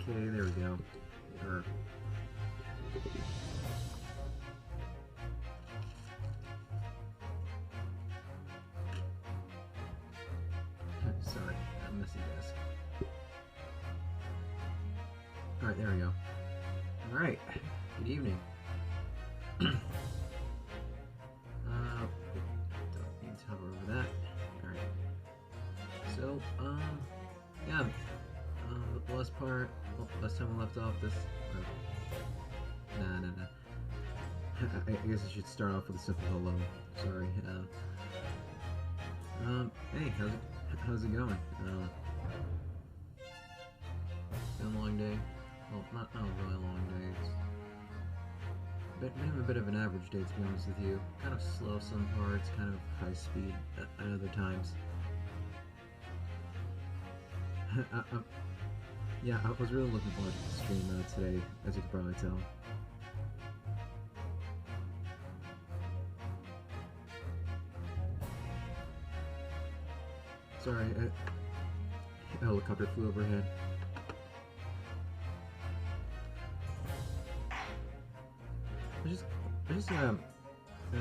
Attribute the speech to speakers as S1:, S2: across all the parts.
S1: Okay, there we go. Sorry, I'm missing desk. Alright, there we go. Alright, good evening. Don't need to hover over that. Alright. So, yeah. The last part, last time we left off this... Nah. I guess I should start off with a simple hello. Sorry. Hey, how's it going? Been a long day. Well, not a really long day. It's been a bit of an average day, to be honest with you. Kind of slow some parts, kind of high speed at other times. Yeah, I was really looking forward to the stream today, as you can probably tell. Sorry, a helicopter flew overhead. I just gonna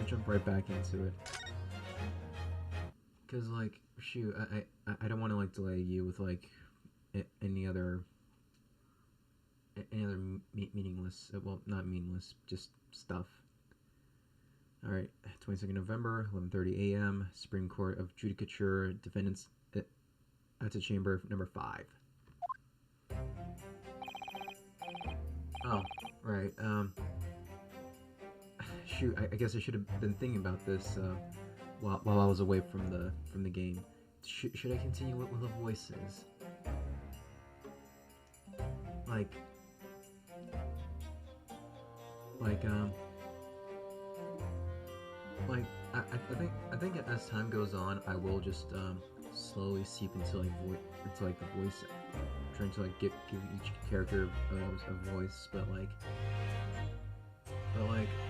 S1: jump right back into it. Cause like, shoot, I don't want to like delay you with like any other meaningless, well, not meaningless, just stuff. Alright, 22nd November, 11:30 a.m., Supreme Court of Judicature, defendants at the chamber number 5. Oh, right, shoot, I guess I should have been thinking about this, while I was away from the game. Should I continue with the voices? Like, I think as time goes on, I will just slowly seep into like the voice, trying to like give each character a voice, but like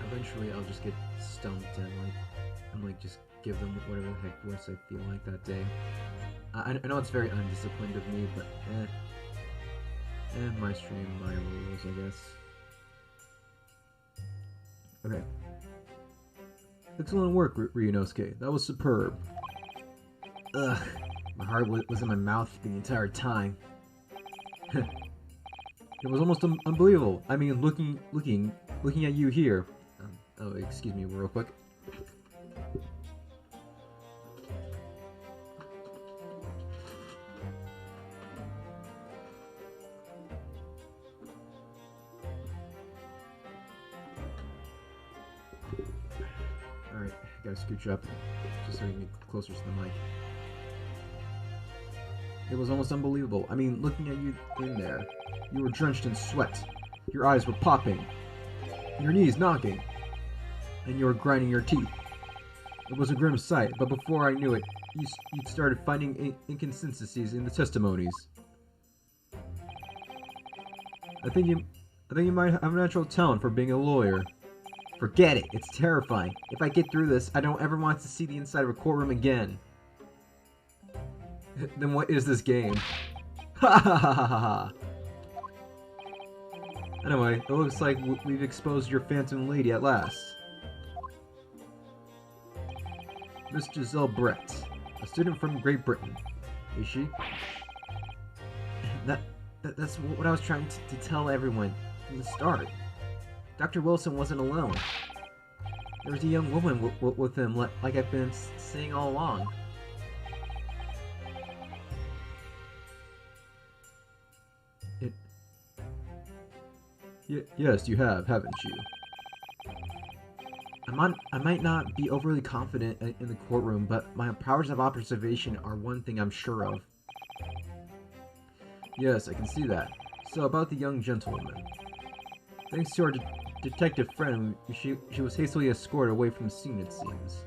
S1: eventually I'll just get stumped and like just give them whatever the heck voice I feel like that day. I know it's very undisciplined of me, but my stream, my rules, I guess. Okay. Excellent work, Ryunosuke. That was superb. Ugh. My heart was in my mouth the entire time. It was almost unbelievable. I mean, looking at you here. Oh, excuse me real quick. Alright, gotta scooch up just so we can get closer to the mic. It was almost unbelievable. I mean, looking at you in there, you were drenched in sweat, your eyes were popping, your knees knocking, and you were grinding your teeth. It was a grim sight, but before I knew it, you started finding inconsistencies in the testimonies. I think you might have a natural talent for being a lawyer. Forget it, it's terrifying. If I get through this, I don't ever want to see the inside of a courtroom again. Then what is this game? Ha ha ha ha ha! Anyway, it looks like we've exposed your phantom lady at last. Miss Jezail Brett, a student from Great Britain. Is she? That's what I was trying to tell everyone from the start. Dr. Wilson wasn't alone. There was a young woman with him, like I've been saying all along. Yes, you have, haven't you? I might not be overly confident in the courtroom, but my powers of observation are one thing I'm sure of. Yes, I can see that. So about the young gentlewoman. Thanks to our detective friend, she was hastily escorted away from the scene, it seems.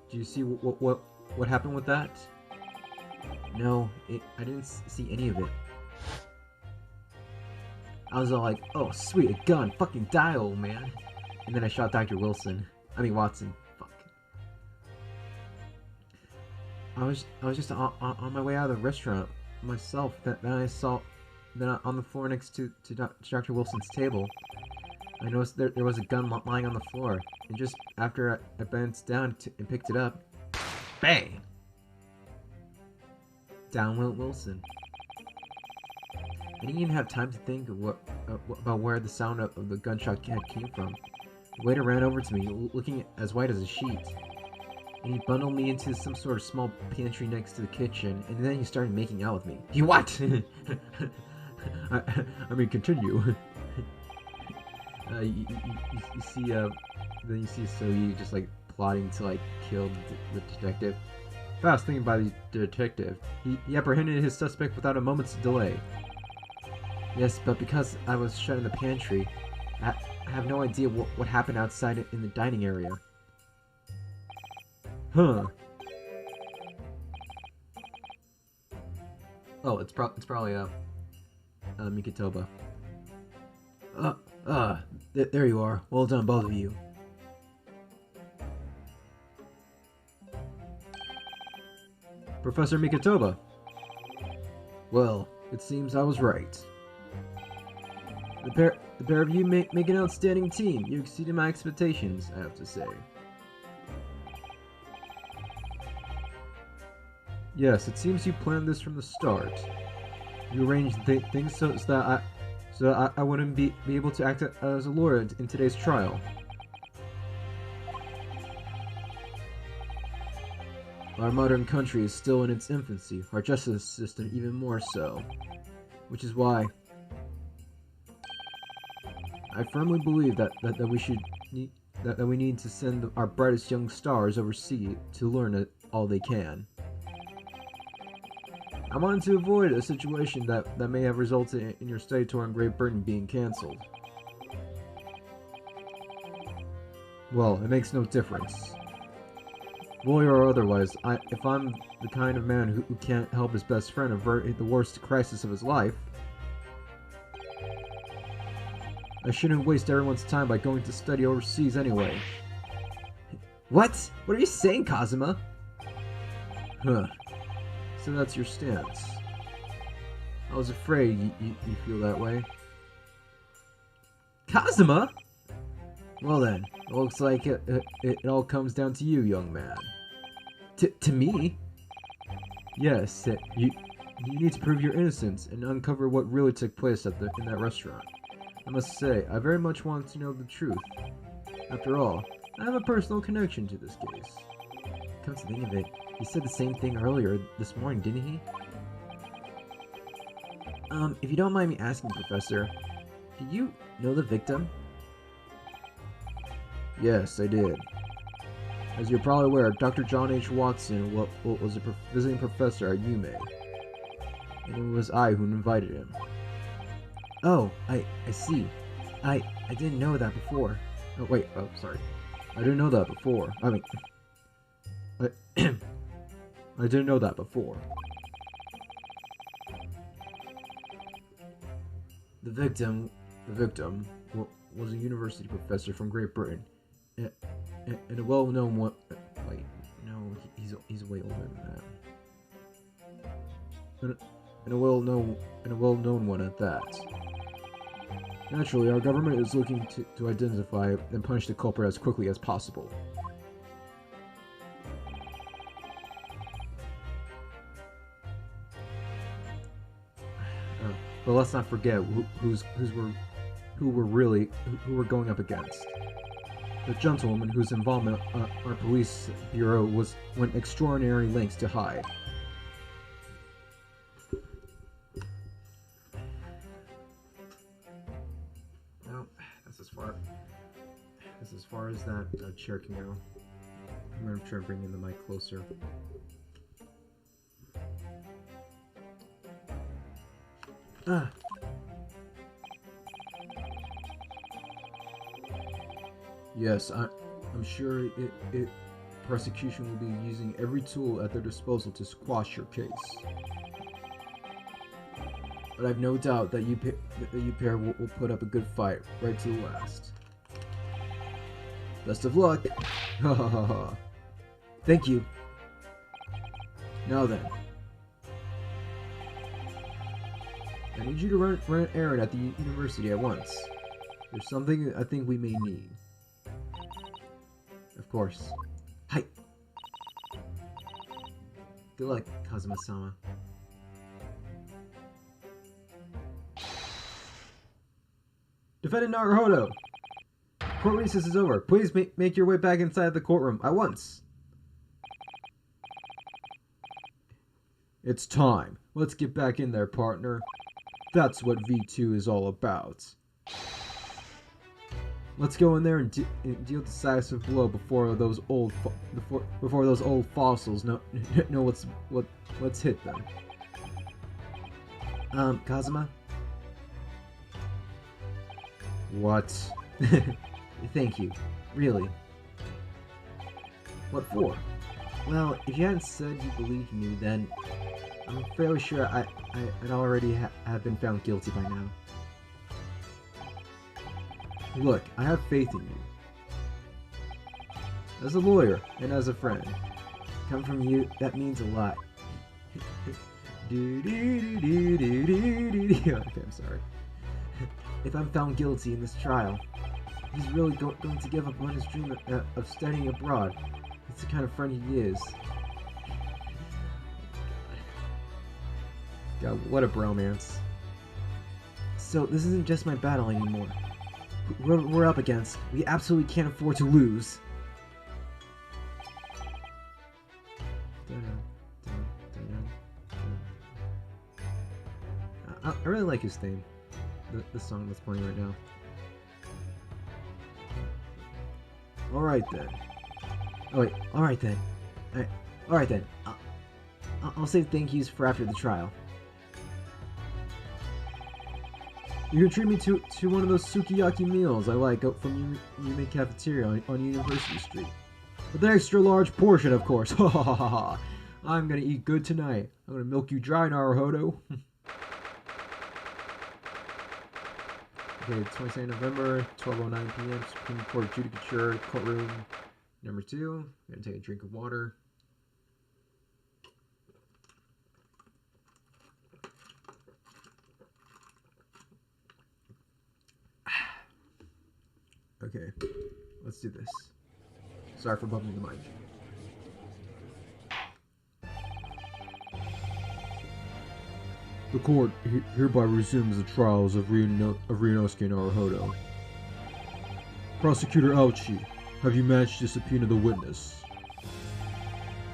S1: Do you see what happened with that? No, I didn't see any of it. I was all like, oh sweet, a gun, fucking die, old man. And then I shot Dr. Watson. Fuck. I was just on my way out of the restaurant myself. Then I saw, on the floor next to Dr. Wilson's table, I noticed there was a gun lying on the floor, and just after I bent down and picked it up, bang! Down went Wilson. I didn't even have time to think of about where the sound of the gunshot came from. The waiter ran over to me, looking as white as a sheet, and he bundled me into some sort of small pantry next to the kitchen, and then he started making out with me. He what? I mean, continue. You see, then you see Soyi just like plotting to like kill the detective. Fast thinking by the detective, he apprehended his suspect without a moment's delay. Yes, but because I was shut in the pantry, I have no idea what happened outside in the dining area. Huh. Oh, it's probably Mikitoba. There you are. Well done, both of you. Professor Mikitoba. Well, it seems I was right. The pair of you make an outstanding team. You exceeded my expectations, I have to say. Yes, it seems you planned this from the start. You arranged things so that I wouldn't be able to act as a lawyer in today's trial. Our modern country is still in its infancy, our justice system even more so. Which is why I firmly believe that we need to send our brightest young stars overseas to learn all they can. I wanted to avoid a situation that may have resulted in your study tour in Great Britain being cancelled. Well, it makes no difference. Lawyer or otherwise, if I'm the kind of man who can't help his best friend avert the worst crisis of his life, I shouldn't waste everyone's time by going to study overseas anyway. What? What are you saying, Kazuma? Huh. So that's your stance. I was afraid you feel that way. Kazuma? Well then, it looks like it all comes down to you, young man. To me? Yes, you need to prove your innocence and uncover what really took place in that restaurant. I must say, I very much want to know the truth. After all, I have a personal connection to this case. Come to think of it, he said the same thing earlier this morning, didn't he? If you don't mind me asking, Professor, did you know the victim? Yes, I did. As you're probably aware, Dr. John H. Watson was a visiting professor at UMA, and it was I who invited him. Oh, I see. I didn't know that before. Oh, wait, oh, sorry. I didn't know that before. I mean... I didn't know that before. The victim was a university professor from Great Britain, and a well-known one. Wait, no, he's way older than that. And a well-known one at that. Naturally, our government is looking to identify and punish the culprit as quickly as possible. But let's not forget who we're going up against. The gentlewoman whose involvement our police bureau went extraordinary lengths to hide. Well, that's as far as that chair can go. I'm gonna try to bring in the mic closer. Yes, I'm sure prosecution will be using every tool at their disposal to squash your case. But I've no doubt that you pair will put up a good fight right to the last. Best of luck! Ha ha ha ha. Thank you. Now then. I need you to run an errand at the university at once. There's something I think we may need. Of course. Hi. Good luck, Kazuma-sama. Defendant Naruhodo! Court recess is over. Please make your way back inside the courtroom at once. It's time. Let's get back in there, partner. That's what V2 is all about. Let's go in there and deal decisive blow before those old fossils know what's hit them. Kazuma? What? Thank you. Really. What for? Well, if you hadn't said you believed me, then I'm fairly sure I'd already have been found guilty by now. Look, I have faith in you. As a lawyer and as a friend. Come from you, that means a lot. Okay, I'm sorry. If I'm found guilty in this trial, he's really going to give up on his dream of studying abroad. That's the kind of friend he is. God, what a bromance. So, this isn't just my battle anymore. Whoever we're up against, we absolutely can't afford to lose. I really like his theme. The song that's playing right now. Alright then. Oh wait, alright then. Alright then. I'll save thank yous for after the trial. You can treat me to one of those sukiyaki meals I like out from Yume Cafeteria on University Street. With an extra large portion, of course. Ha ha ha ha. I'm gonna eat good tonight. I'm gonna milk you dry, Naruhodo. Okay, 22nd November, 12:09 p.m. Supreme Court Judicature, courtroom number 2. I'm gonna take a drink of water. Okay, let's do this. Sorry for bumping the mic. The court hereby resumes the trials of Ryunosuke Naruhodo. Prosecutor Aochi, have you managed to subpoena the witness?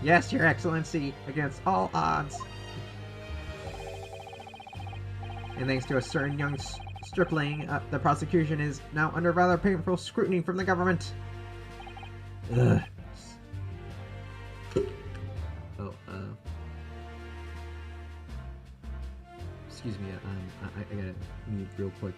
S1: Yes, Your Excellency, against all odds. And thanks to a certain young stripling, the prosecution is now under rather painful scrutiny from the government. Ugh. Oh, excuse me, I gotta mute real quick.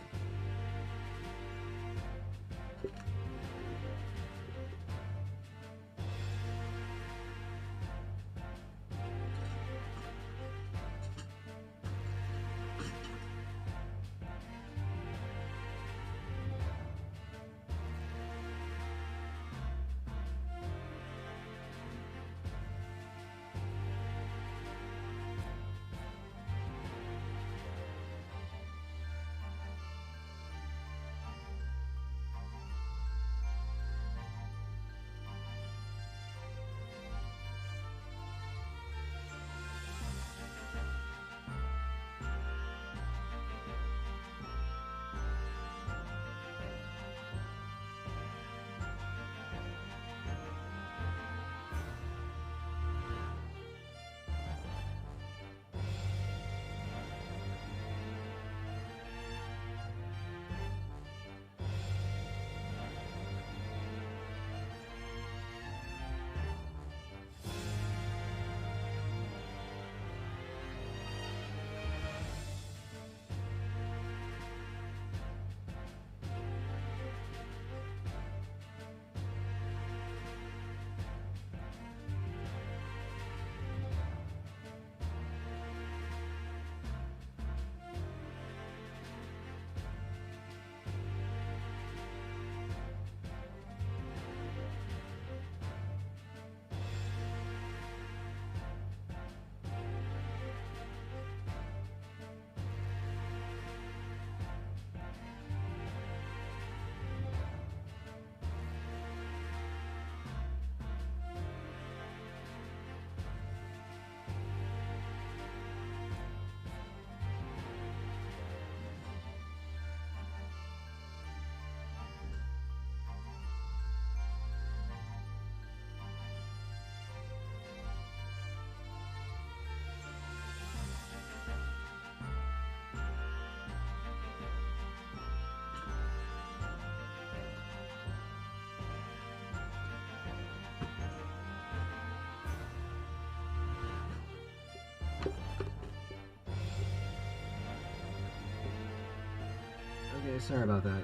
S1: sorry about that.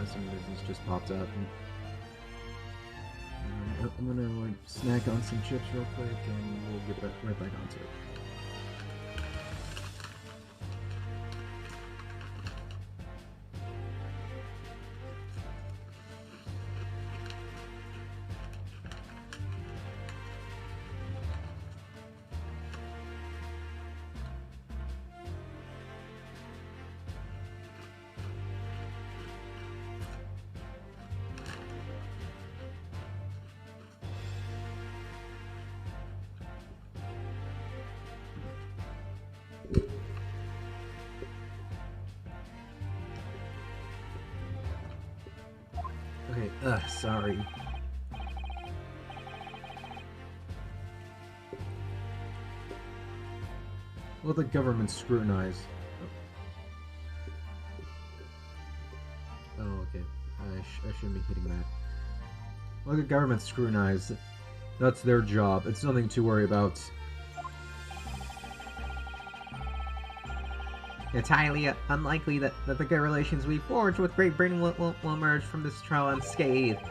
S1: Some business just popped up. I'm gonna like snack on some chips real quick, and we'll get right back onto it. Okay, sorry. Will the government scrutinize? Oh, okay. I shouldn't be hitting that. Will the government scrutinize? That's their job. It's nothing to worry about.
S2: It's highly unlikely that the good relations we forged with Great Britain will emerge from this trial unscathed.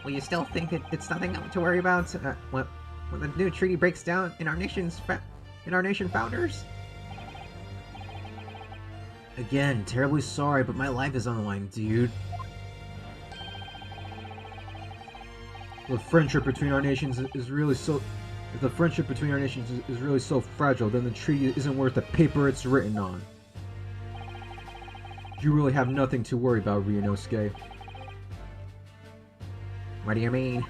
S2: Will you still think it's nothing to worry about when the new treaty breaks down in our nation founders?
S1: Again, terribly sorry, but my life is on the line, dude. The friendship between our nations is really so... If the friendship between our nations is really so fragile, then the treaty isn't worth the paper it's written on. You really have nothing to worry about, Ryunosuke.
S2: What do you mean?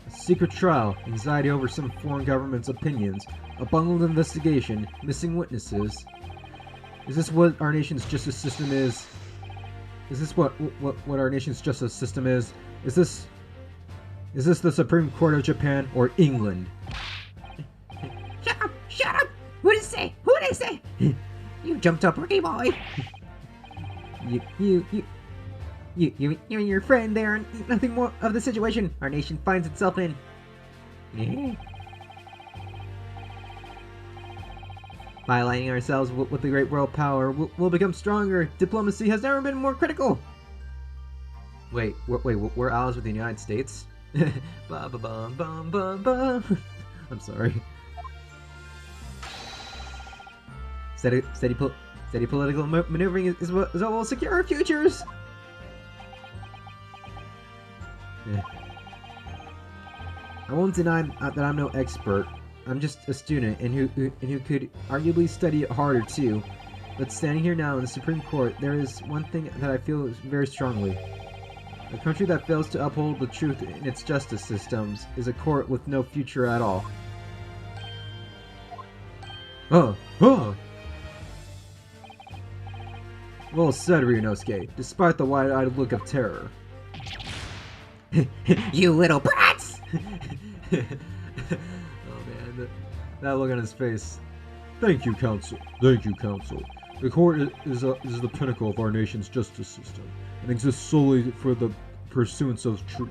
S1: A secret trial, anxiety over some foreign government's opinions, a bungled investigation, missing witnesses. Is this what our nation's justice system is? Is this what our nation's justice system is? Is this the Supreme Court of Japan or England?
S2: Shut up! Shut up! Who did it say? Who did it say? You jumped up, rookie boy. You and your friend there are nothing more of the situation our nation finds itself in. By aligning ourselves with the great world power, we'll become stronger. Diplomacy has never been more critical.
S1: Wait, we're allies with the United States? Ba ba bum bum bum bum. I'm sorry.
S2: Steady political maneuvering is what will secure our futures.
S1: Yeah. I won't deny that I'm no expert. I'm just a student and who could arguably study it harder too. But standing here now in the Supreme Court, there is one thing that I feel very strongly. A country that fails to uphold the truth in its justice systems is a court with no future at all. Oh! Well said, Ryunosuke, despite the wide-eyed look of terror.
S2: You little brats!
S1: Oh man, that look on his face. Thank you, Counsel. Thank you, Counsel. The court is the pinnacle of our nation's justice system, and exists solely for the pursuance of truth.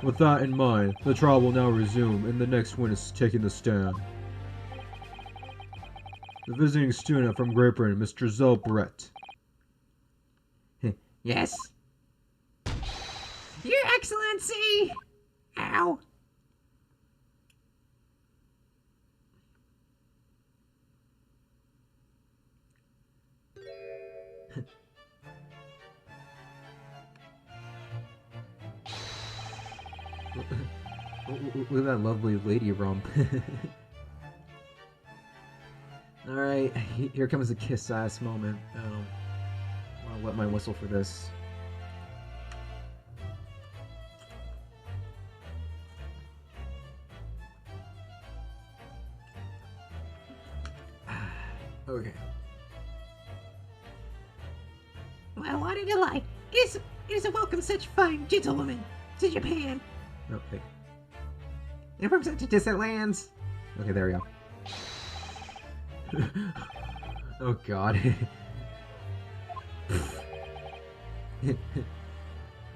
S1: With that in mind, the trial will now resume, and the next witness is taking the stand. The visiting student from Great Britain, Mr. Jezail.
S2: Yes? Your Excellency! Ow.
S1: Look at that lovely lady rump. Alright, here comes the kiss-ass moment. I'll wet my whistle for this. Okay.
S2: Well, why did you lie? It is a welcome such fine gentlewoman to Japan.
S1: Okay.
S2: And from such distant lands.
S1: Okay, there we go. Oh god.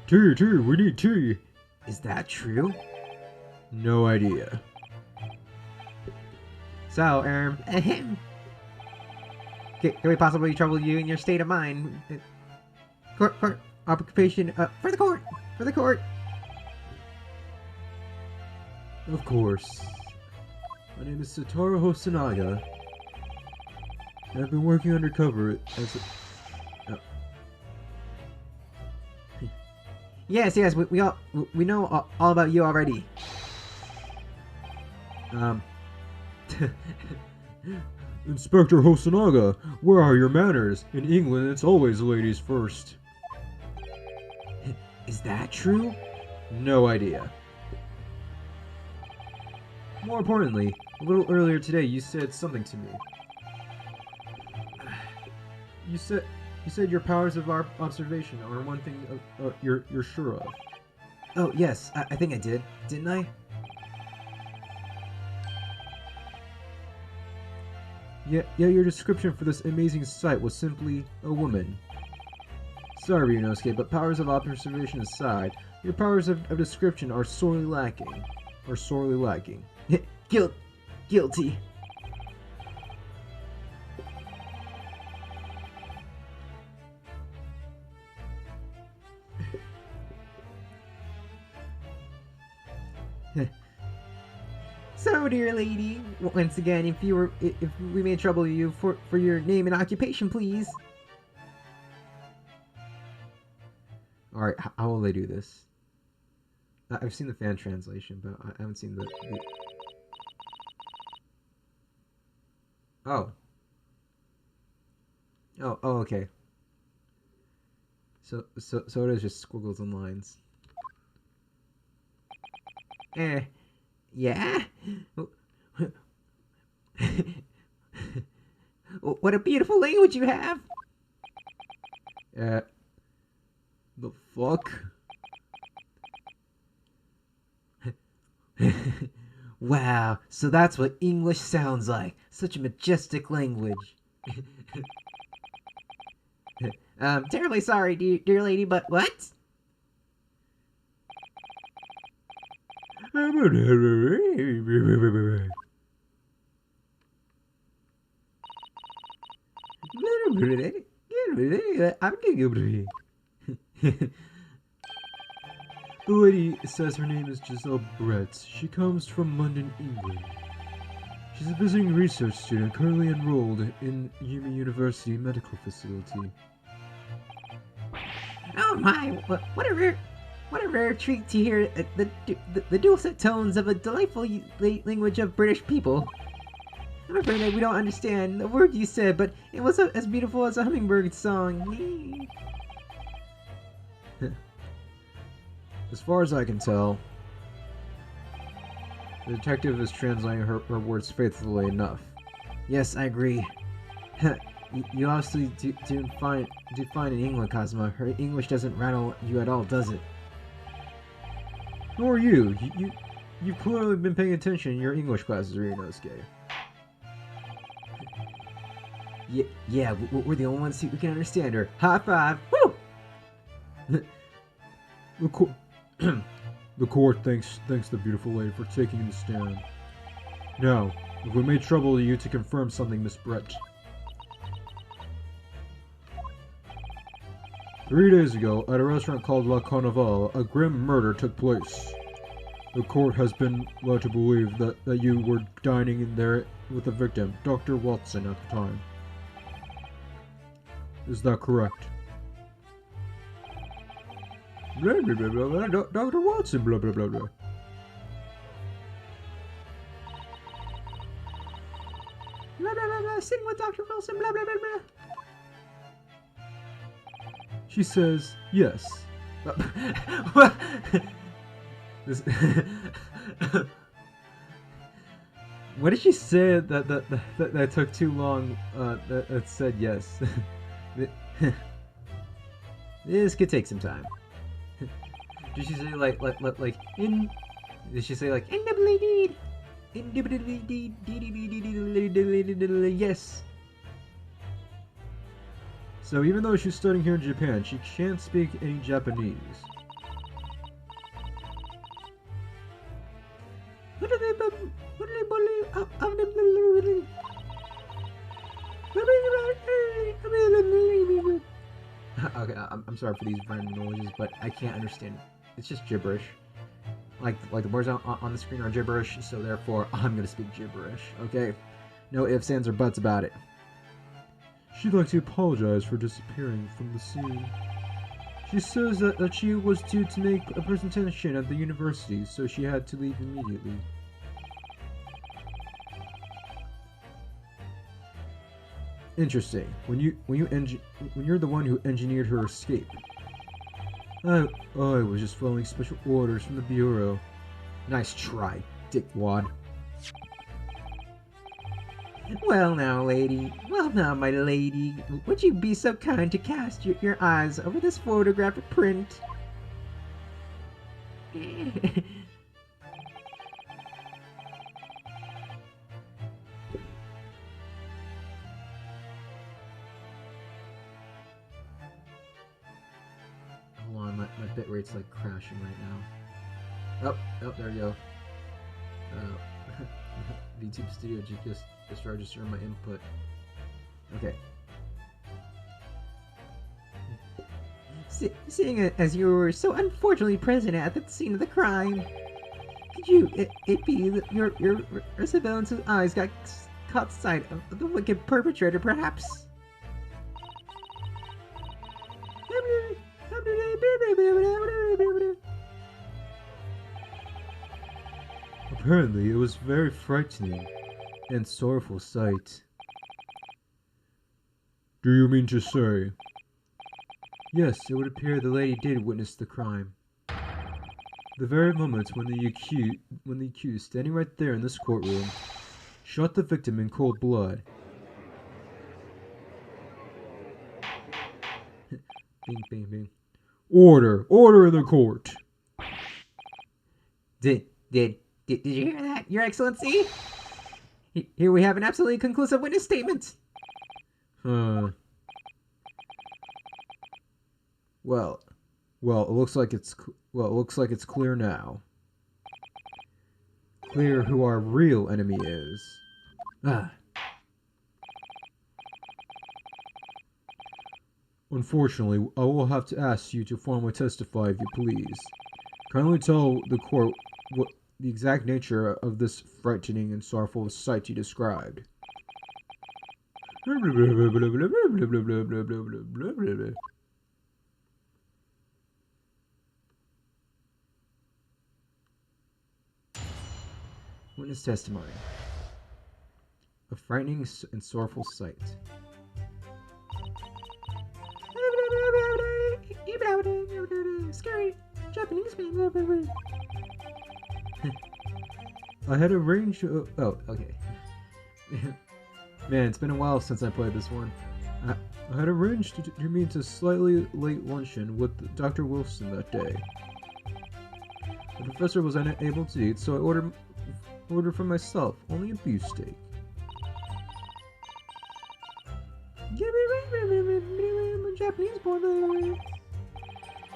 S1: Tea, we need tea.
S2: Is that true?
S1: No idea.
S2: So, Can we possibly trouble you in your state of mind? Court, occupation, for the court! For the court!
S1: Of course. My name is Satoru Hosonaga. And I've been working undercover as a...
S2: Yes, we know all about you already.
S1: Inspector Hosonaga, where are your manners? In England, it's always ladies first.
S2: Is that true?
S1: No idea. More importantly, a little earlier today, you said something to me. You said your powers of observation are one thing you're sure of.
S2: Oh, yes, I think I did. Didn't I?
S1: Yeah, your description for this amazing sight was simply a woman. Sorry, Ryunosuke, but powers of observation aside, your powers of description are sorely lacking.
S2: Guilty. So, dear lady, once again, if we may trouble you for your name and occupation, please.
S1: Alright, how will they do this? I've seen the fan translation, but I haven't seen the... Oh. Oh, okay. So it is just squiggles and lines.
S2: Yeah? What a beautiful language you have!
S1: The fuck?
S2: Wow, so that's what English sounds like. Such a majestic language. Terribly sorry, dear lady, but what?
S1: The lady says her name is Jezail Brett. She comes from London, England. She's a visiting research student currently enrolled in Yumi University Medical Facility.
S2: Oh my, what a rare treat to hear the dulcet tones of a delightful language of British people. I'm afraid that we don't understand the word you said, but it was as beautiful as a hummingbird song.
S1: As far as I can tell, the detective is translating her words faithfully enough.
S2: Yes, I agree. You obviously do fine in England, Cosmo. Her English doesn't rattle you at all, does it?
S1: Nor you. You've clearly been paying attention in your English classes, Ryunosuke.
S2: Yeah, we're the only ones who can understand her. High five! Woo!
S1: The court thanks the beautiful lady for taking the stand. Now, if we may trouble you to confirm something, Miss Brett. 3 days ago, at a restaurant called La Carnival, a grim murder took place. The court has been led to believe that you were dining in there with the victim, Dr. Watson, at the time. Is that correct? Blah, blah, blah, blah, blah, Dr. Watson, blah, blah, blah, blah.
S2: Blah, blah, blah, blah, sitting with Dr. Wilson, blah, blah, blah, blah.
S1: She says, yes. What did she say that took too long, that said yes?
S2: This could take some time.
S1: Did she say like in? Did she say like
S2: yes?
S1: So even though she's studying here in Japan, she can't speak any Japanese. I'm sorry for these random noises, but I can't understand. It's just gibberish. Like the words on the screen are gibberish, so therefore I'm gonna speak gibberish. Okay, no ifs, ands, or buts about it. She'd like to apologize for disappearing from the scene. She says that she was due to make a presentation at the university, so she had to leave immediately. Interesting. When you're the one who engineered her escape. I was just following special orders from the Bureau. Nice try, dickwad.
S2: Well now, lady. Well now, my lady. Would you be so kind to cast your eyes over this photographic print?
S1: Hold on, my bitrate's like crashing right now. Oh, there you go. VTube Studio just registered my input. Okay.
S2: Seeing as you were so unfortunately present at the scene of the crime, could it be that your surveillance eyes got caught sight of the wicked perpetrator, perhaps?
S1: Apparently, it was very frightening and sorrowful sight. Do you mean to say? Yes, it would appear the lady did witness the crime. The very moment when the accused, standing right there in this courtroom, shot the victim in cold blood. Bing, bing, bing. Order! Order in the court!
S2: Did you hear that, Your Excellency? Here we have an absolutely conclusive witness statement.
S1: Well, it looks like it's clear now. Clear who our real enemy is. Unfortunately, I will have to ask you to formally testify if you please. Kindly tell the court what the exact nature of this frightening and sorrowful sight you described. Witness testimony. A frightening and sorrowful sight.
S2: Scary Japanese man.
S1: I had arranged. Oh, okay. Man, it's been a while since I played this one. I had arranged to meet a slightly late luncheon with Dr. Wilson that day. The professor was unable to eat, so I ordered for myself only a beefsteak.
S2: Japanese boy.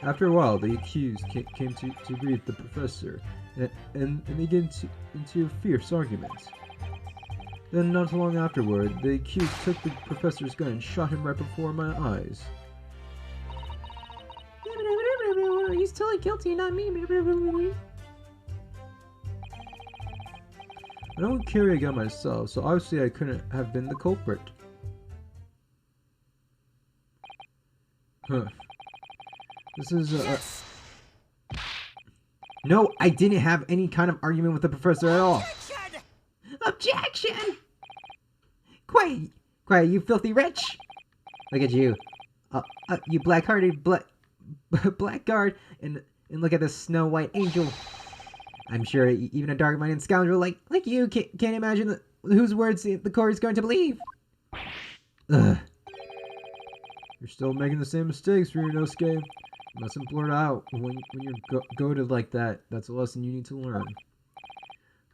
S1: After a while, the accused came to greet the professor, and they get into a fierce argument. Then, not long afterward, the accused took the professor's gun and shot him right before my eyes.
S2: He's totally guilty, not me.
S1: I don't carry a gun myself, so obviously I couldn't have been the culprit. Huh. This is
S2: Yes. No, I didn't have any kind of argument with the professor at all. Objection! Quiet, you filthy wretch! Look at you, you black-hearted blackguard, and look at this Snow White angel. I'm sure even a dark-minded scoundrel like you can't imagine whose words the court is going to believe. Ugh.
S1: You're still making the same mistakes, Ryunosuke. You mustn't blurt out when you're goaded like that. That's a lesson you need to learn.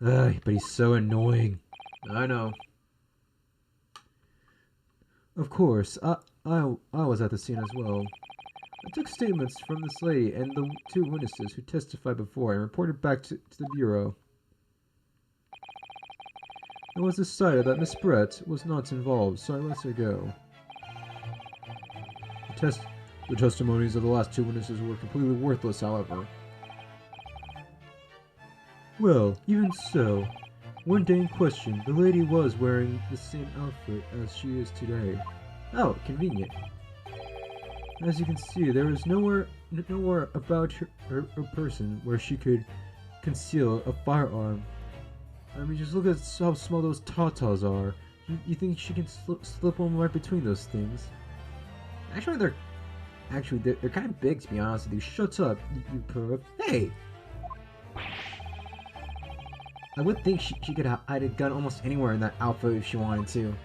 S1: But he's so annoying. I know. Of course, I was at the scene as well. I took statements from this lady and the two witnesses who testified before and reported back to the Bureau. It was decided that Miss Brett was not involved, so I let her go. The testimonies of the last two witnesses were completely worthless, however. Well, even so, one day in question, the lady was wearing the same outfit as she is today. Oh, convenient. As you can see, there is nowhere about her person where she could conceal a firearm. I mean, just look at how small those tatas are. You think she can slip one right between those things? Actually, they're kind of big, to be honest with you. Shut up, you perv. Hey! I would think she could hide a gun almost anywhere in that outfit if she wanted to.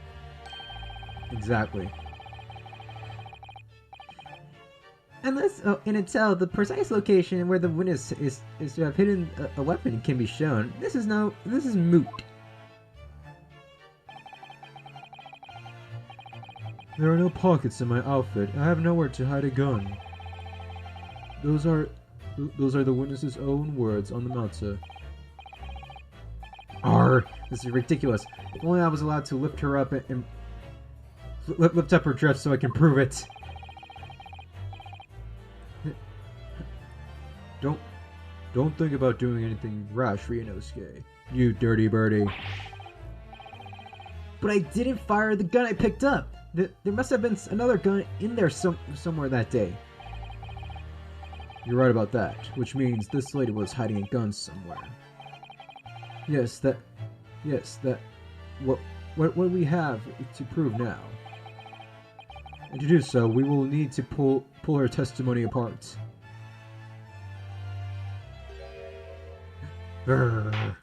S1: Exactly. Unless, in Intel, the precise location where the witness is to have hidden a weapon can be shown. This is moot. There are no pockets in my outfit. I have nowhere to hide a gun. Those are the witness's own words on the matter. Arr! This is ridiculous. If only I was allowed to lift her up and lift up her dress so I can prove it. Don't think about doing anything rash, Ryunosuke. You dirty birdie. But I didn't fire the gun I picked up. There must have been another gun in there somewhere that day. You're right about that, which means this lady was hiding a gun somewhere. What we have to prove now. And to do so, we will need to pull her testimony apart. Urgh.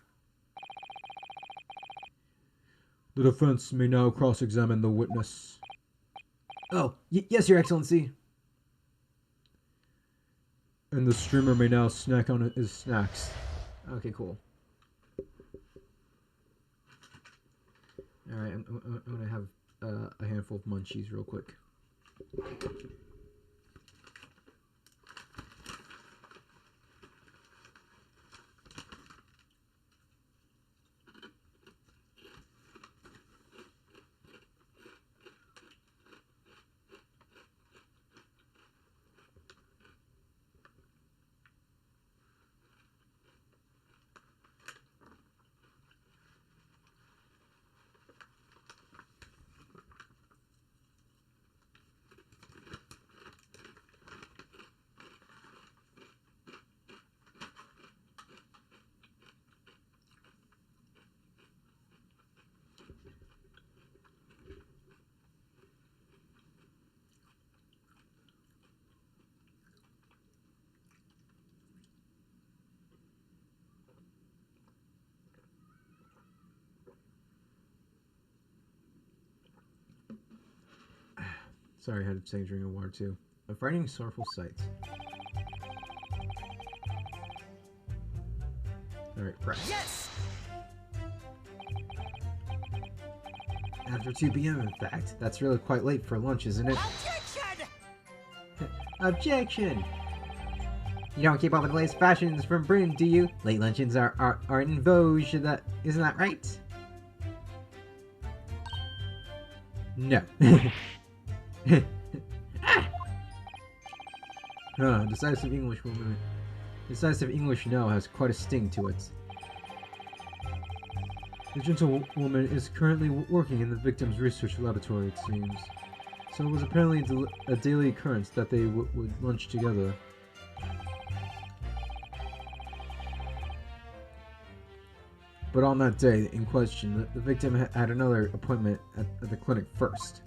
S1: The defense may now cross-examine the witness. Oh, yes, Your Excellency. And the streamer may now snack on his snacks. Okay, cool. Alright, I'm gonna have a handful of munchies real quick. Sorry, I had to take a drink of water too. A frightening, sorrowful sight. Alright, press. Yes! After 2 p.m. in fact. That's really quite late for lunch, isn't it? Objection! Objection! You don't keep up with the latest fashions from Bryn, do you? Late luncheons are in vogue, isn't that right? No. Decisive English woman. Decisive English now has quite a sting to it. The gentlewoman is currently working in the victim's research laboratory, it seems. So it was apparently a daily occurrence that they would lunch together. But on that day in question, the victim had another appointment at the clinic first.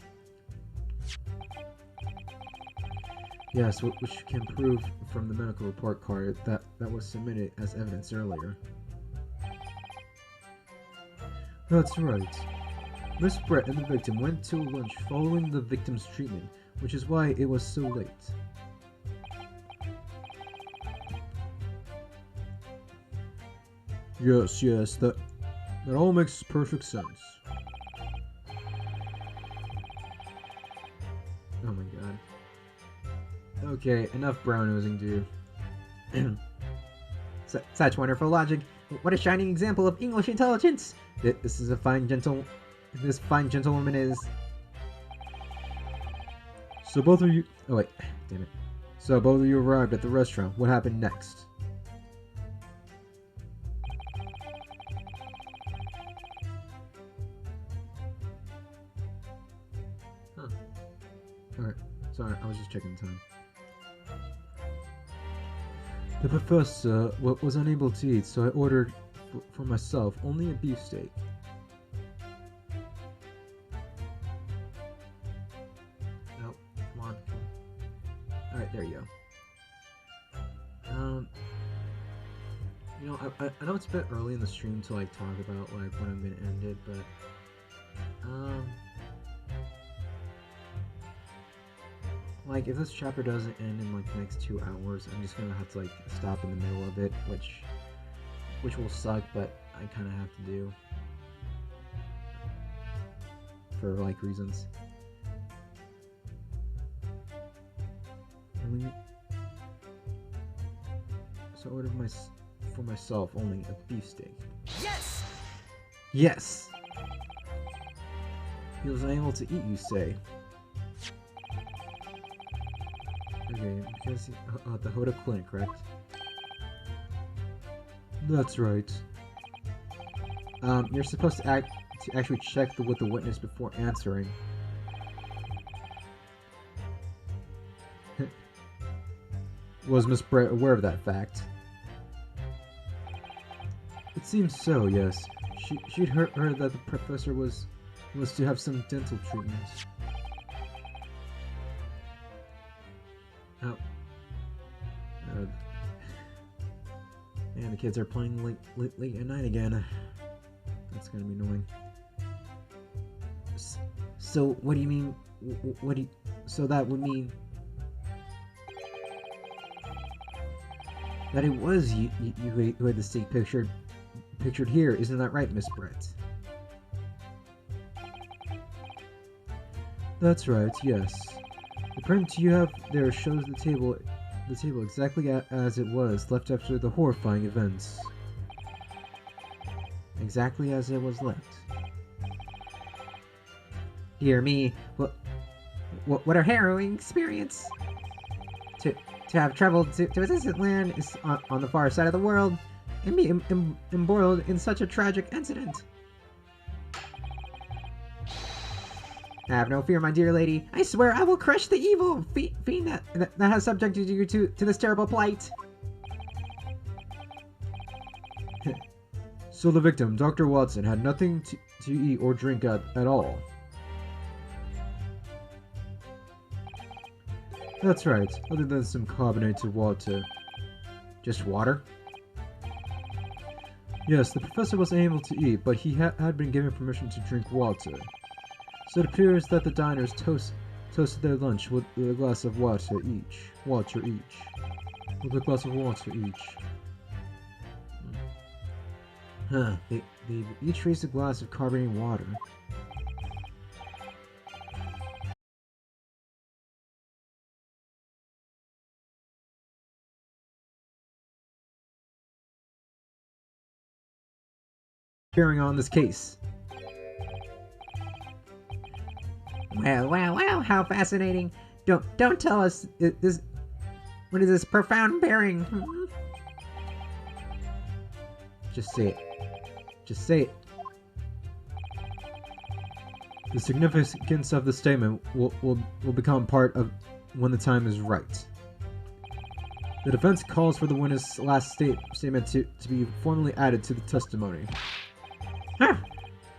S1: Yes, which can prove from the medical report card that was submitted as evidence earlier. That's right. Miss Brett and the victim went to lunch following the victim's treatment, which is why it was so late. Yes, that all makes perfect sense. Oh my god. Okay, enough brown-nosing, dude. Such wonderful logic. What a shining example of English intelligence! This fine gentlewoman is... So both of you... Oh, wait. Damn it. So both of you arrived at the restaurant. What happened next? Huh. Alright. Sorry, I was just checking the time. The professor was unable to eat, so I ordered for myself only a beefsteak. Nope. Come on. Alright, there you go. You know, I know it's a bit early in the stream to like talk about like when I'm gonna end it, but like if this chapter doesn't end in like the next 2 hours, I'm just gonna have to like stop in the middle of it, which will suck, but I kind of have to do for like reasons. So I ordered for myself only a beefsteak.
S2: Yes!
S1: Yes! He was unable to eat, you say? Okay, because at the Hoda Clinic, correct? That's right. You're supposed to actually check with the witness before answering. Was Miss Brett aware of that fact? It seems so, yes. She'd heard that the professor was to have some dental treatments. Oh. Man, the kids are playing late at night again. That's gonna be annoying. So, what do you mean? So that would mean that it was you who had the steak pictured here, isn't that right, Miss Brett? That's right, yes. The print you have there shows the table exactly as it was, left after the horrifying events. Exactly as it was left. Dear me, what a harrowing experience! To have traveled to a distant land is on the far side of the world, and be embroiled in such a tragic incident. Have no fear, my dear lady. I swear I will crush the evil fiend that has subjected you to this terrible plight. So the victim, Dr. Watson, had nothing to eat or drink at all. That's right, other than some carbonated water. Just water? Yes, the professor was unable to eat, but he had been given permission to drink water. So it appears that the diners toasted their lunch with a glass of water each. With a glass of water each. Huh, they each raised a glass of carbonated water. Carrying on this case.
S2: Well, how fascinating. Don't tell us this. What is this profound bearing?
S1: Just say it. Just say it. The significance of the statement will become part of when the time is right. The defense calls for the witness' last statement to be formally added to the testimony.
S2: Huh.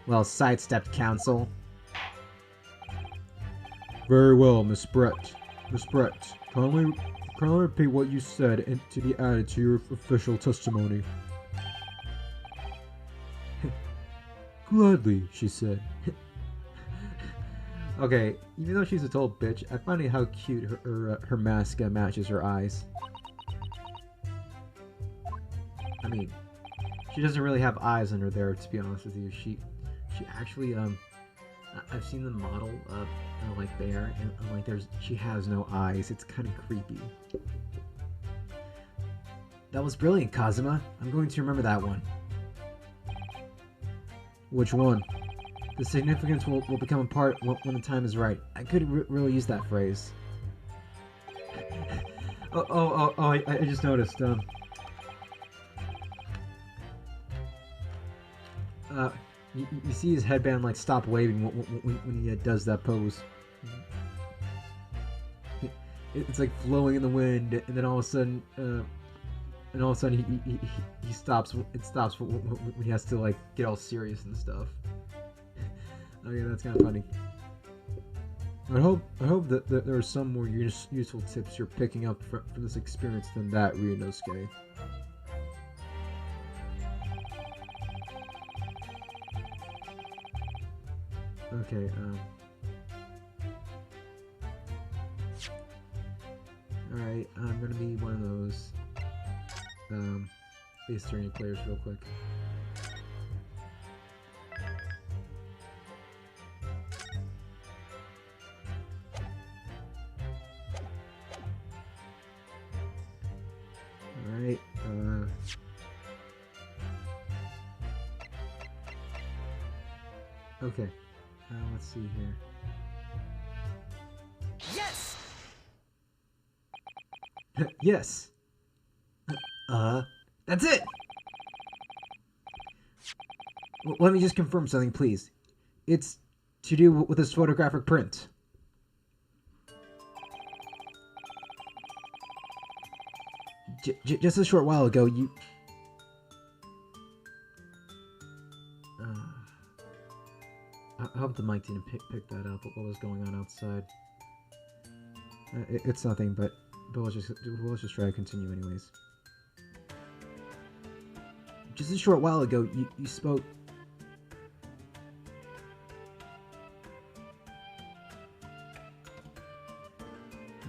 S2: Well sidestepped, counsel.
S1: Very well, Miss Brett. Miss Brett, kindly repeat what you said and to be added to your official testimony. Gladly, she said. Okay, even though she's a total bitch, I find it how cute her mask matches her eyes. I mean, she doesn't really have eyes under there, to be honest with you. She actually I've seen the model like there, and like she has no eyes. It's kind of creepy. That was brilliant, Kazuma. I'm going to remember that one. Which one? The significance will become a part when the time is right. I could really use that phrase. I just noticed. You see his headband like stop waving when he does that pose. It's like flowing in the wind, and then all of a sudden, he stops. It stops when he has to like get all serious and stuff. Oh yeah, that's kind of funny. I hope that there are some more useful tips you're picking up from this experience than that, Ryunosuke. Okay, alright, I'm gonna be one of those, Ace Attorney players real quick. Alright, okay, let's see here.
S3: Yes!
S1: Yes! That's it! Let me just confirm something, please. It's to do with this photographic print. Just a short while ago, you... I hope the mic didn't pick that up, what was going on outside. It's nothing, but let's just try to continue anyways. Just a short while ago, you spoke...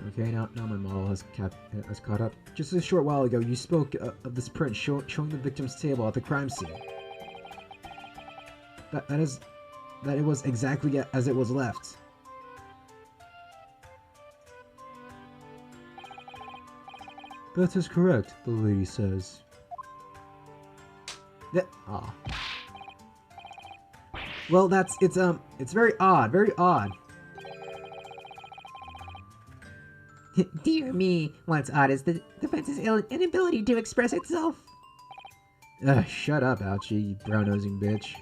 S1: Okay, now my model has caught up. Just a short while ago, you spoke of this print showing the victim's table at the crime scene. That it was exactly as it was left. That is correct, the lady says. Ah. Well, it's very odd, very odd.
S2: Dear me, what's odd is the defense's inability to express itself.
S1: Shut up, Ouchie, you brown-nosing bitch.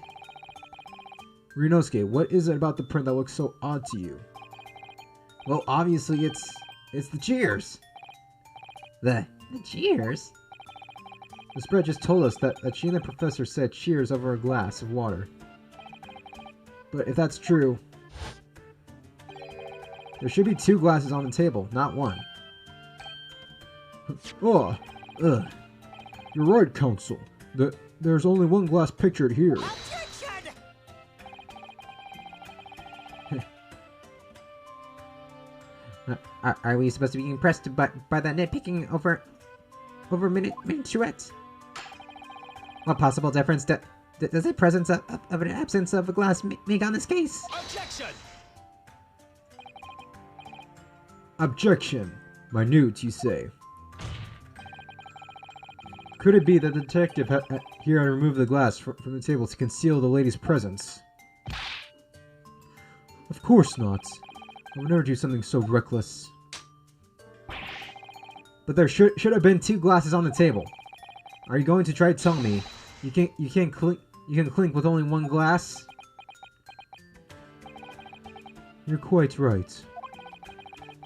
S1: Ryunosuke, what is it about the print that looks so odd to you? Well, obviously it's the cheers.
S2: The cheers?
S1: The spread just told us that she and the professor said cheers over a glass of water. But if that's true, there should be 2 glasses on the table, not 1. Oh, ugh. You're right, Counsel. There's only 1 glass pictured here.
S2: Are we supposed to be impressed by the nitpicking over minuet? What possible difference does the presence of an absence of a glass make on this case?
S3: Objection!
S1: Objection! Minute, you say. Could it be that the detective here had removed the glass from the table to conceal the lady's presence? Of course not. I would never do something so reckless. But there should have been 2 glasses on the table. Are you going to try to tell me you can clink with only 1 glass? You're quite right.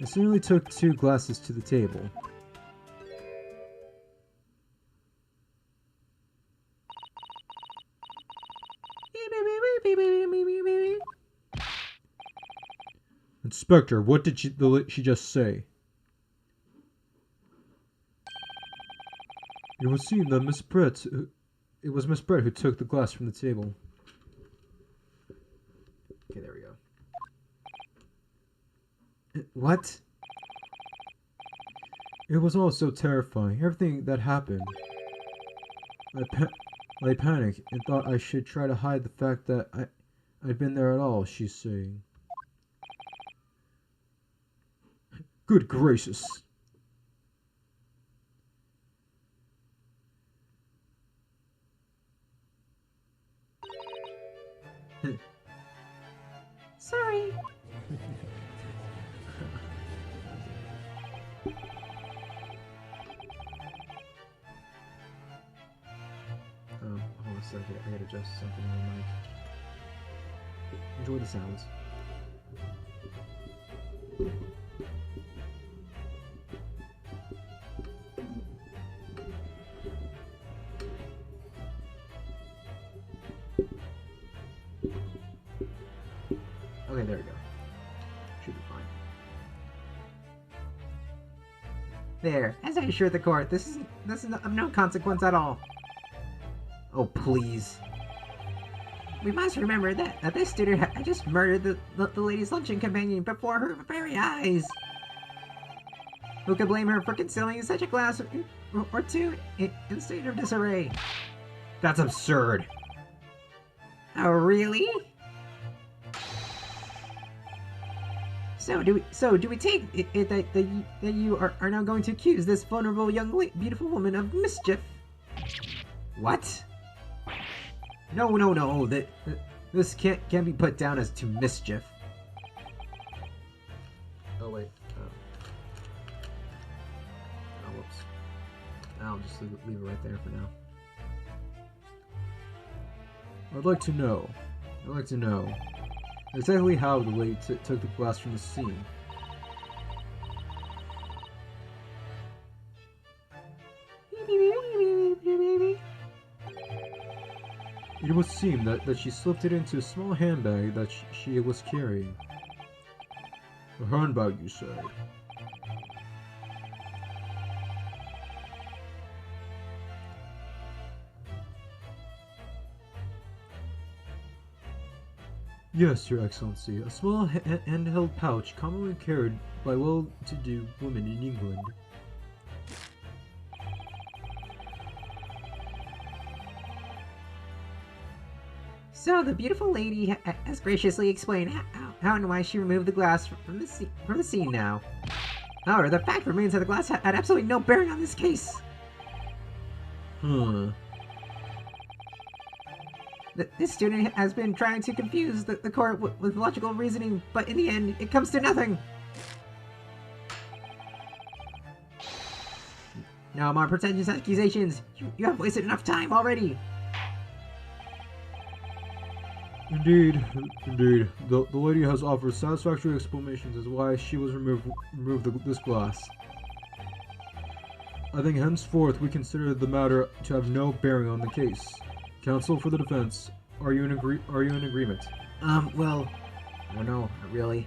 S1: I certainly took 2 glasses to the table. Inspector, what did she just say? It was seen that Miss Brett... It was Miss Brett who took the glass from the table. Okay, there we go. What? It was all so terrifying. Everything that happened. I panicked and thought I should try to hide the fact that I'd been there at all, she's saying. Good gracious.
S2: Sorry.
S1: Okay, I gotta adjust something on the mic. Enjoy the sounds. Okay, there we go. Should be fine.
S2: There, as I assured the court, this is of no consequence at all.
S1: Oh, please.
S2: We must remember that this student had just murdered the lady's luncheon companion before her very eyes. Who could blame her for concealing such a glass or two in state of disarray?
S1: That's absurd.
S2: Oh, really? So do we take it that you are now going to accuse this vulnerable young beautiful woman of mischief?
S1: What? No. This can't be put down as to mischief. Oh wait. Oh, whoops. I'll just leave it right there for now. I'd like to know exactly how the lady took the glass from the scene. It would seem that she slipped it into a small handbag that she was carrying. A handbag, you say? Yes, Your Excellency. A small handheld pouch commonly carried by well-to-do women in England.
S2: So the beautiful lady has graciously explained how and why she removed the glass from the scene now. However, the fact remains that the glass had absolutely no bearing on this case. This student has been trying to confuse the court with logical reasoning, but in the end, it comes to nothing. Now, among pretentious accusations, you have wasted enough time already.
S1: Indeed. The lady has offered satisfactory explanations as why she was removed this glass. I think henceforth we consider the matter to have no bearing on the case. Counsel for the defense, are you in agreement?
S2: Well, I don't know, not really.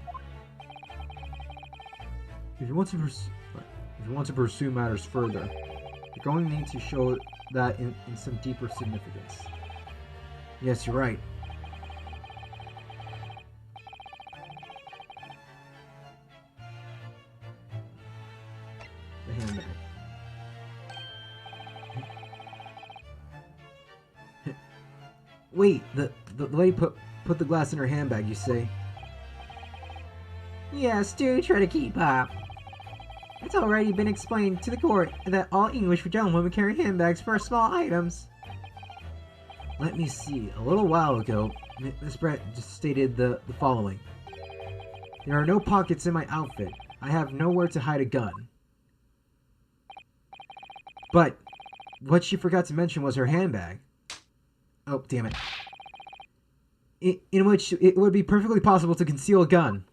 S1: If you want to pursue matters further, you're going to need to show that in some deeper significance.
S2: Yes, you're right.
S1: The handbag. Wait, the lady put the glass in her handbag, you say?
S2: Yes, do try to keep up. It's already been explained to the court that all English gentlemen carry handbags for small items.
S1: Let me see. A little while ago, Miss Brett just stated the following. There are no pockets in my outfit. I have nowhere to hide a gun. But what she forgot to mention was her handbag. Oh, damn it. In which it would be perfectly possible to conceal a gun.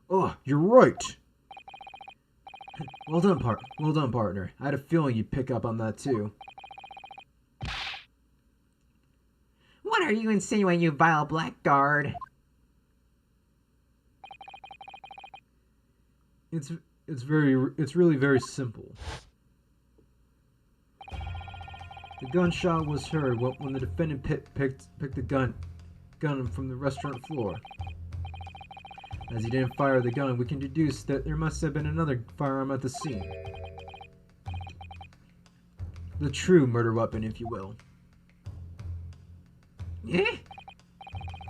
S1: Oh, you're right. Well done, partner. I had a feeling you'd pick up on that too.
S2: What are you insinuating, you vile blackguard?
S1: It's really very simple. The gunshot was heard when the defendant picked the gun from the restaurant floor. As he didn't fire the gun, we can deduce that there must have been another firearm at the scene. The true murder weapon, if you will.
S2: Eh?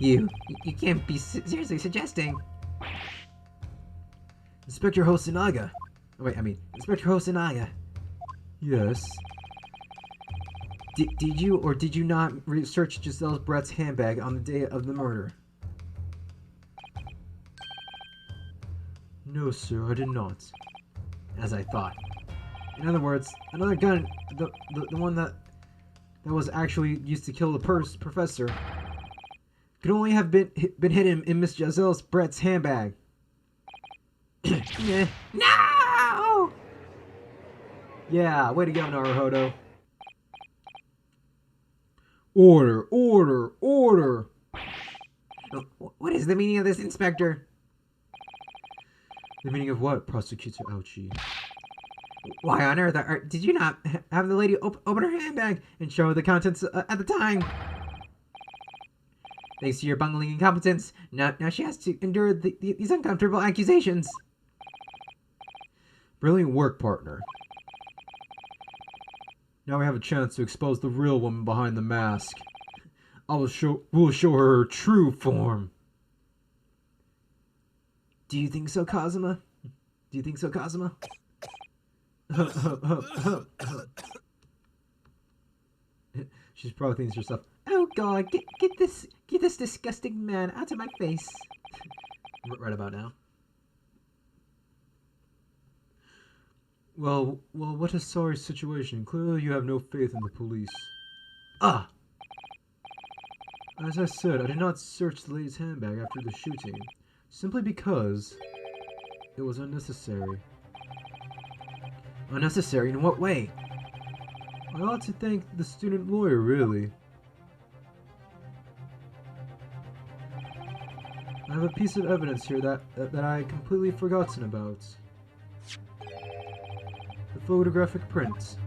S2: You can't be seriously suggesting.
S1: Inspector Hosonaga. Inspector Hosonaga. Yes. Did you or did you not research Jezail Brett's handbag on the day of the murder? No, sir, I did not. As I thought. In other words, another gun, the one that that was actually used to kill the professor could only have been hidden in Miss Jezail's Brett's handbag.
S2: No!
S1: Yeah, way to go, Naruhodo. Order, order, order!
S2: What is the meaning of this, Inspector?
S1: The meaning of what, Prosecutor Ouchie?
S2: Why on earth did you not have the lady open her handbag and show the contents at the time? Thanks to your bungling incompetence, now she has to endure these uncomfortable accusations.
S1: Brilliant work, partner. Now we have a chance to expose the real woman behind the mask. We'll show her true form.
S2: Do you think so, Kazuma? Do you think so, Kazuma?
S1: She's probably thinking to herself,
S2: "Oh God, get this disgusting man out of my face!"
S1: Right about now. Well, what a sorry situation. Clearly you have no faith in the police. Ah! As I said, I did not search the lady's handbag after the shooting, simply because it was unnecessary.
S2: Unnecessary in what way?
S1: I ought to thank the student lawyer, really. I have a piece of evidence here that I had completely forgotten about. The photographic print.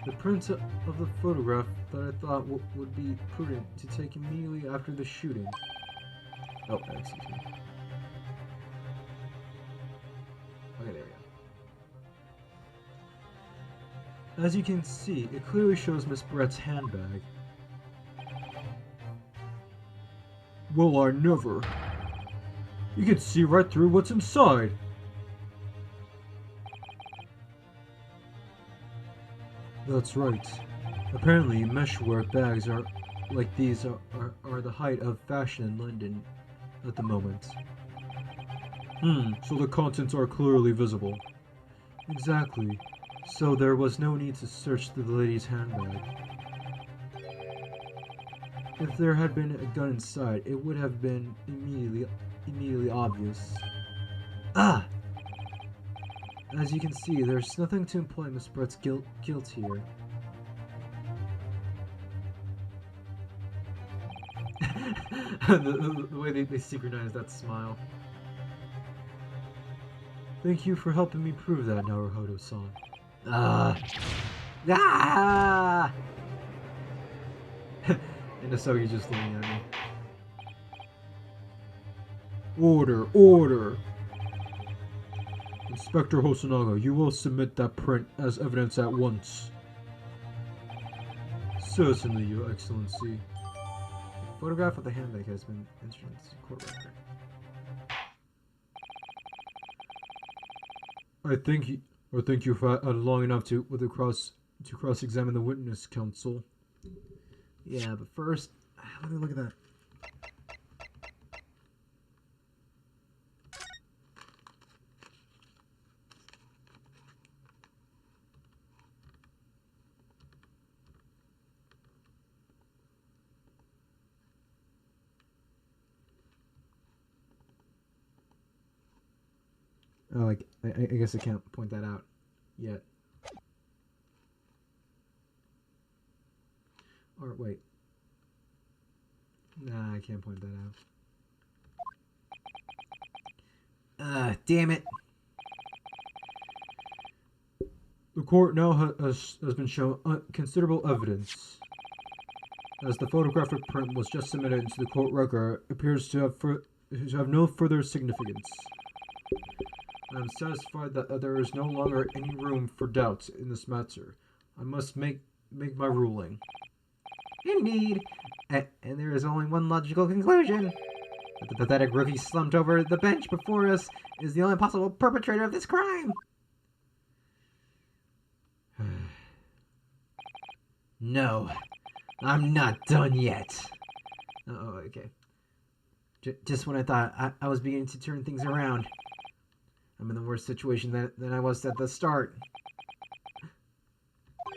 S1: The print of the photograph that I thought would be prudent to take immediately after the shooting. Oh, excuse me. Okay, there we go. As you can see, it clearly shows Miss Brett's handbag. Well, I never. You can see right through what's inside. That's right. Apparently, meshwork bags like these are the height of fashion in London at the moment. So the contents are clearly visible. Exactly. So there was no need to search the lady's handbag. If there had been a gun inside, it would have been immediately obvious. Ah! As you can see, there's nothing to imply Miss Brett's guilt here. the way they synchronize that smile. Thank you for helping me prove that, Naruhodo-san. And Asogi just looking at me. Order, order! Inspector Hosonaga, you will submit that print as evidence at once. Certainly, Your Excellency. A photograph of the handbag has been entered into court record. I think you've had long enough to cross-examine the witness, counsel. Yeah, but first, let me look at that. Oh, I guess I can't point that out yet. Or wait. Nah, I can't point that out.
S2: Damn it.
S1: The court now has been shown considerable evidence. As the photographic print was just submitted into the court record, it appears to have no further significance. I am satisfied that there is no longer any room for doubt in this matter. I must make my ruling.
S2: Indeed. And there is only one logical conclusion. That the pathetic rookie slumped over the bench before us is the only possible perpetrator of this crime. No. I'm not done yet. Oh, okay. Just when I thought I was beginning to turn things around.
S1: I'm in the worse situation than I was at the start.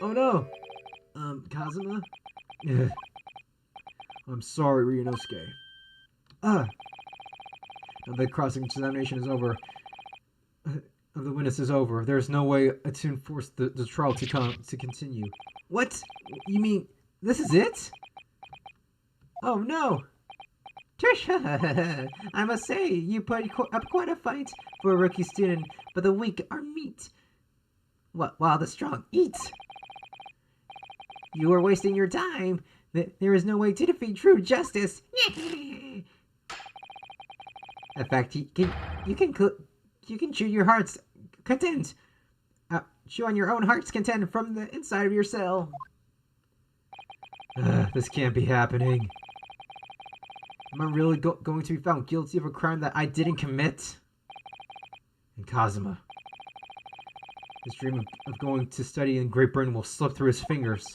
S1: Oh no! Kazuma? Yeah. I'm sorry, Ryunosuke. Now the cross-examination is over. Of the witness is over. There's no way to enforce the trial to continue. What? You mean this is it? Oh no!
S2: Trisha, I must say, you put up quite a fight for a rookie student, but the weak are meat, while the strong eat. You are wasting your time. There is no way to defeat true justice. In fact, you can chew your heart's content. Chew on your own heart's content from the inside of your cell.
S1: This can't be happening. Am I really going to be found guilty of a crime that I didn't commit? And Kazuma. His dream of going to study in Great Britain will slip through his fingers.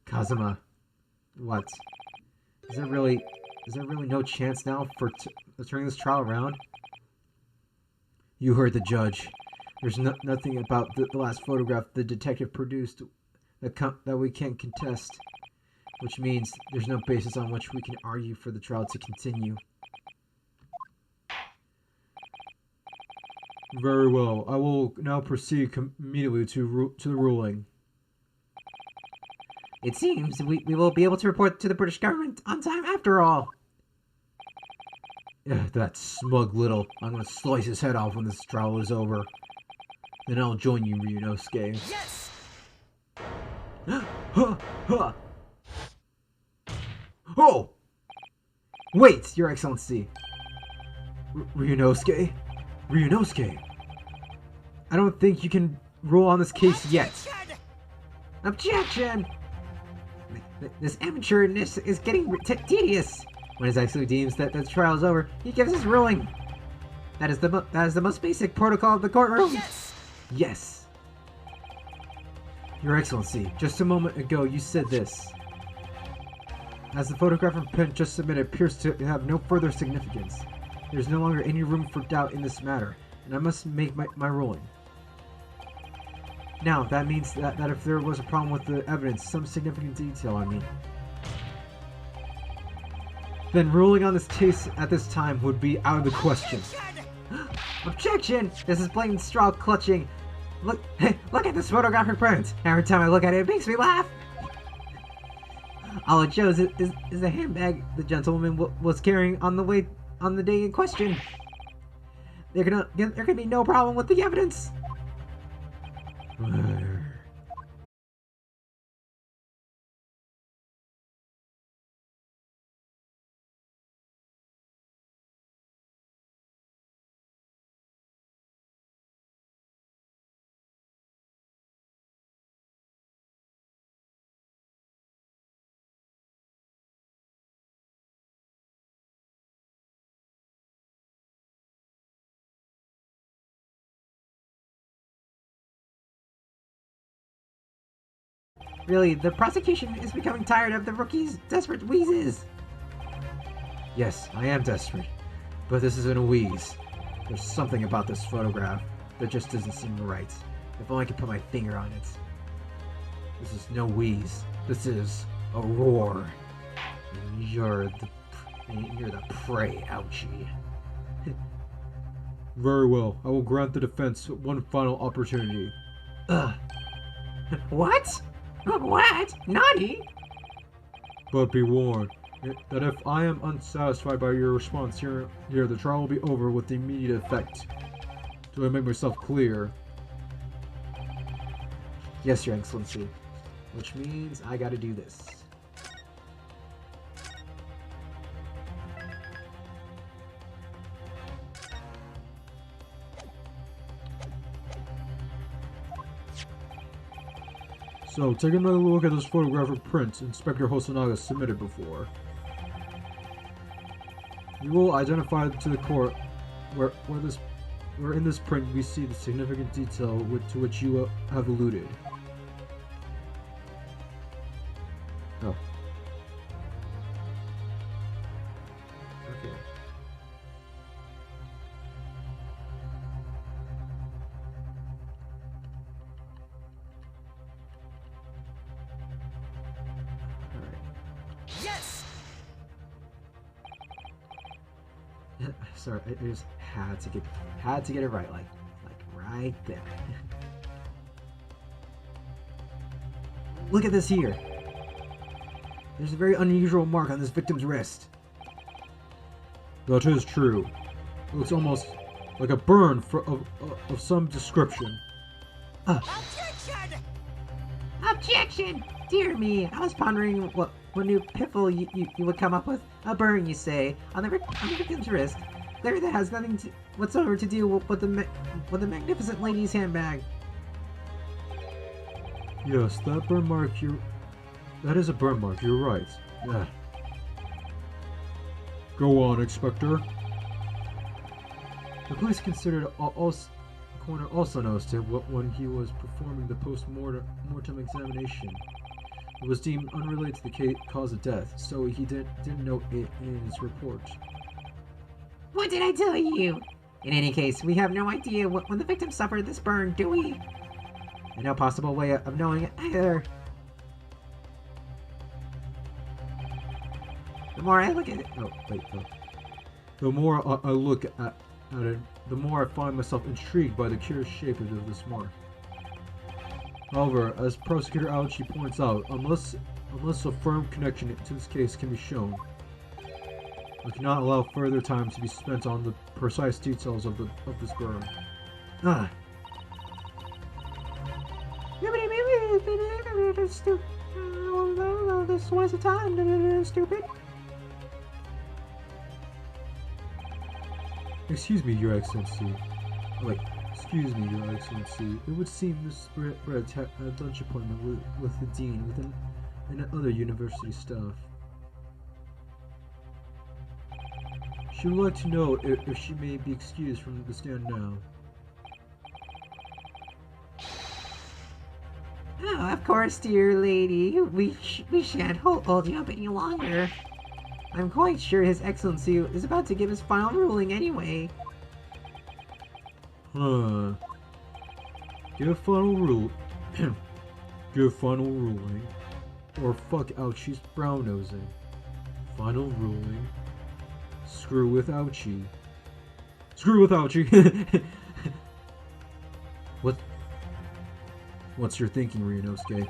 S1: Kazuma. What? Is there really no chance now for turning this trial around? You heard the judge. There's nothing about the last photograph the detective produced that we can't contest. Which means there's no basis on which we can argue for the trial to continue. Very well. I will now proceed immediately to the ruling.
S2: It seems we will be able to report to the British government on time after all.
S1: That smug little... I'm going to slice his head off when this trial is over. Then I'll join you, Ryunosuke.
S2: Yes!
S1: Oh! Wait, Your Excellency. Ryunosuke? Ryunosuke? I don't think you can rule on this case yet.
S2: Objection! This amateurness is getting tedious. When His Excellency deems that the trial is over, he gives his ruling. That is the most basic protocol of the courtroom.
S1: Yes! Yes. Your Excellency, just a moment ago you said this. As the photograph and print just submitted appears to have no further significance, there is no longer any room for doubt in this matter, and I must make my ruling. Now, that means that if there was a problem with the evidence, some significant detail, I mean, then ruling on this case at this time would be out of the question.
S2: Objection! This is blatant straw clutching. Look at this photographic print. Every time I look at it, it makes me laugh. All it shows is the handbag the gentleman was carrying on the day in question. There can be no problem with the evidence. Really, the prosecution is becoming tired of the rookie's desperate wheezes.
S1: Yes, I am desperate, but this isn't a wheeze. There's something about this photograph that just doesn't seem right. If only I could put my finger on it. This is no wheeze. This is a roar. And you're the prey, ouchie. Very well. I will grant the defense one final opportunity.
S2: What? What? Naughty?
S1: But be warned that if I am unsatisfied by your response here, the trial will be over with immediate effect. Do I make myself clear? Yes, Your Excellency. Which means I gotta do this. So, take another look at this photographic print Inspector Hosonaga submitted before. You will identify to the court where in this print we see the significant detail to which you have alluded. Oh. Okay. Sorry, I just had to get it right, like right there. Look at this here. There's a very unusual mark on this victim's wrist. That is true. It looks almost like a burn of some description.
S3: Objection!
S2: Objection! Dear me, I was pondering what new piffle you would come up with. A burn, you say, on the victim's wrist. Clearly that has nothing whatsoever to do with the magnificent lady's handbag.
S1: Yes, that burn mark, that is a burn mark, you're right. Yeah. Go on, Inspector. The police considered coroner also noticed it when he was performing the post-mortem examination. It was deemed unrelated to the cause of death, so he didn't note it in his report.
S2: What did I tell you? In any case, we have no idea when the victim suffered this burn, do we? And no possible way of knowing it either. The more I look at it...
S1: Oh, wait, no. The more I look at it, the more I find myself intrigued by the curious shape of this mark. However, as Prosecutor Ouchi points out, unless a firm connection to this case can be shown, I cannot allow further time to be spent on the precise details of this burn. Ah.
S2: This was a time, stupid.
S1: Excuse me, Your Excellency. Excuse me, Your Excellency. It would seem Miss Brett had a lunch appointment with the Dean and other university staff. She would like to know if she may be excused from the stand now.
S2: Oh, of course, dear lady. We shan't hold you up any longer. I'm quite sure His Excellency is about to give his final ruling anyway.
S1: Huh. Give final ruling. Or fuck Ouchie's brown nosing. Final ruling. Screw with Ouchie. Screw with Ouchie! What's your thinking, Ryunosuke?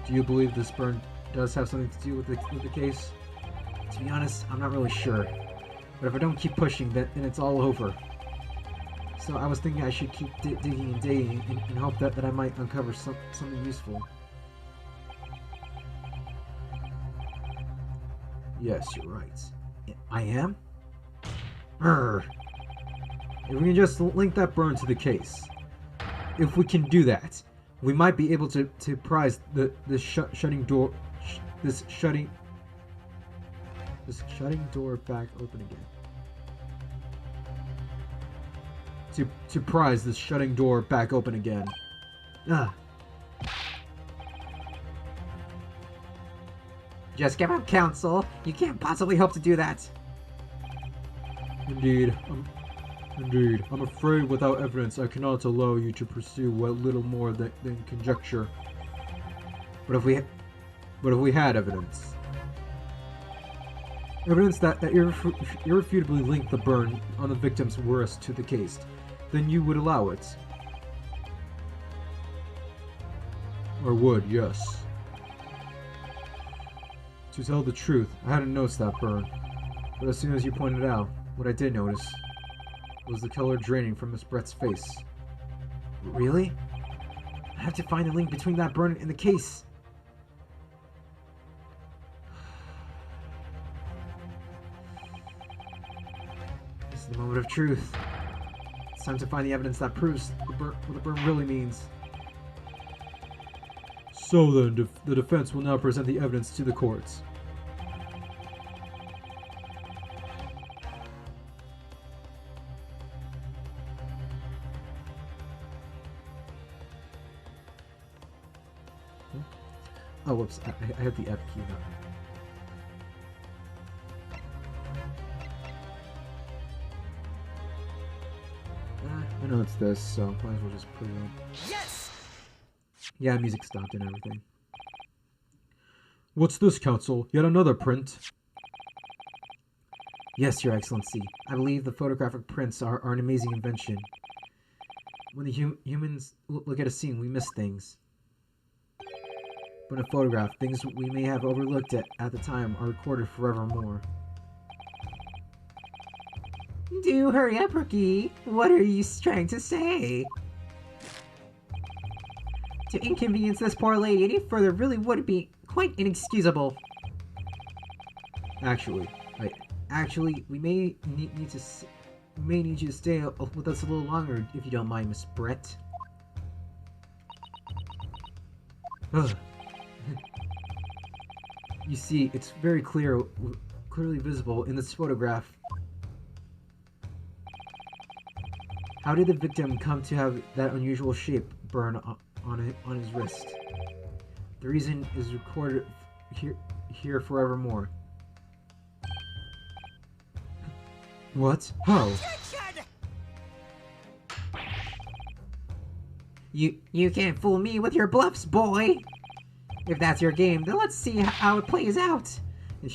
S1: Do you believe this burn does have something to do with the case?
S2: To be honest, I'm not really sure. But if I don't keep pushing, then it's all over. So I was thinking I should keep digging and digging and hope that I might uncover something useful.
S1: Yes, you're right.
S2: I am?
S1: If we can just link that burn to the case. If we can do that, we might be able to prise this shutting door back open again. To prise this shutting door back open again. Ah.
S2: Just give up counsel. You can't possibly hope to do that.
S1: Indeed. I'm afraid without evidence I cannot allow you to pursue what little more than conjecture. But if we had evidence. Evidence that irrefutably linked the burn on the victim's wrist to the case, then you would allow it. Or would, yes. To tell the truth, I hadn't noticed that burn. But as soon as you pointed out, what I did notice was the color draining from Miss Brett's face.
S2: Really? I have to find the link between that burn and the case. This is the moment of truth. It's time to find the evidence that proves what the burn really means.
S1: So then, the defense will now present the evidence to the courts.
S2: Oh, whoops. I had the F key now.
S1: I know it's this, so might as well just put it on.
S3: Yes!
S1: Yeah, music stopped and everything. What's this, Counsel? Yet another print? Yes, Your Excellency. I believe the photographic prints are an amazing invention. When the humans look at a scene, we miss things. But in a photograph, things we may have overlooked at the time are recorded forevermore.
S2: Do hurry up, Rookie. What are you trying to say? To inconvenience this poor lady any further really would be quite inexcusable.
S1: Actually, we may need you to stay with us a little longer if you don't mind, Miss Brett. Ugh. You see, it's very clearly visible in this photograph. How did the victim come to have that unusual shape burn on his wrist? The reason is recorded here forevermore. What? How?
S3: Objection!
S2: You can't fool me with your bluffs, boy! If that's your game, then let's see how it plays out!
S1: It